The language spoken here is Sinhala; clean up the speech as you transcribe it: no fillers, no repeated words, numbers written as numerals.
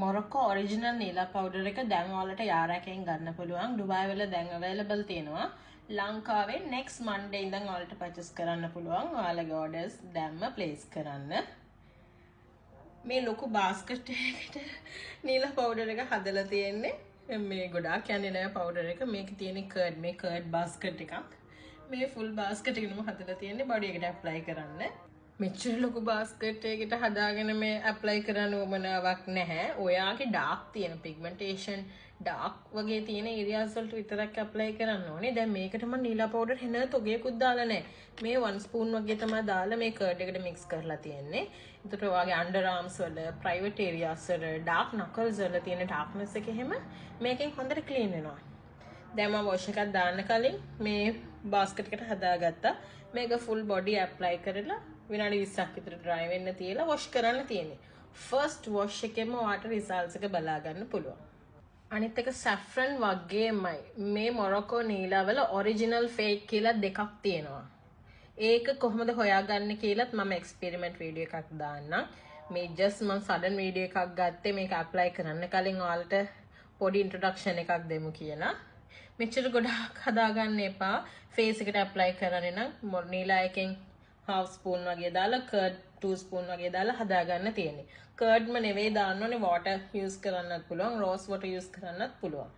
මොරොක්කෝ ඔරිජිනල් නීලා පවුඩර් එක දැන් ඔයාලට යාරා එකෙන් ගන්න පුළුවන්. ඩුබායි වල දැන් අවైలබල් තියෙනවා. ලංකාවේ next Monday ඉඳන් ඔයාලට purchase කරන්න පුළුවන්. ඔයාලගේ orders දැම්ම place කරන්න. මේ ලොකු බාස්කට් එකකට නීලා පවුඩර් එක හදලා තියෙන්නේ. මේ ගොඩාක් යන්නේ නැහැ පවුඩර් එක. මේකේ තියෙන කර්ඩ් මේ කර්ඩ් බාස්කට් එකක්. මේ ෆුල් බාස්කට් එකකම හදලා තියෙන්නේ බඩි එකට ඇප්ලයි කරන්න. මෙච්චර ලොකු බාස්කට් එකකට හදාගෙන මේ ඇප්ලයි කරන්න උවමනාවක් නැහැ. ඔයාගේ ඩාර්ක් තියෙන පිග්මන්ටේෂන් ඩාර්ක් වගේ තියෙන ඒරියාස් වලට විතරක් ඇප්ලයි කරන්න ඕනේ. දැන් මේකට මම නීලා පවුඩර් හෙන තොගයකුත් දාලා නැහැ. මේ 1 ස්පූන් වගේ තමයි දාලා මේ කර්ඩ් එකට මික්ස් කරලා තියෙන්නේ. එතකොට ඔයාගේ අන්ඩර් ආම්ස් වල ප්‍රයිවට් ඒරියාස් වල ඩාර්ක් නකල්ස් වල තියෙන ඩාර්ක්නස් එක එහෙම මේකෙන් හොඳට ක්ලීන් වෙනවා. දැන් මම වොෂ් එකක් දාන්න කලින් මේ බාස්කට් එකට හදාගත්තා. මේක ෆුල් බොඩි ඇප්ලයි කරලා විනාඩි 20ක් විතර dry වෙන්න තියලා wash කරන්න තියෙන්නේ. first wash එකෙම ඔයාට results එක බලා ගන්න පුළුවන්. අනිත් එක saffron වගේමයි මේ මොරොකෝ නීලා වල original fake කියලා දෙකක් තියෙනවා. ඒක කොහොමද හොයාගන්නේ කියලාත් මම experiment video එකක් දාන්නම්. මේ just මම sudden video එකක් ගත්තේ මේක apply කරන්න කලින් ඔයාලට පොඩි introduction එකක් දෙමු කියලා. මෙච්චර ගොඩක් හදාගන්න එපා. face එකට apply කරන්නේ නම් නීලා එකෙන් half spoon වගේ දාලා curd 2 spoon වගේ දාලා හදාගන්න තියෙන්නේ. curd ම නෙවෙයි දාන්න ඕනේ water use කරන්නත් පුළුවන් rose water use කරන්නත් පුළුවන්.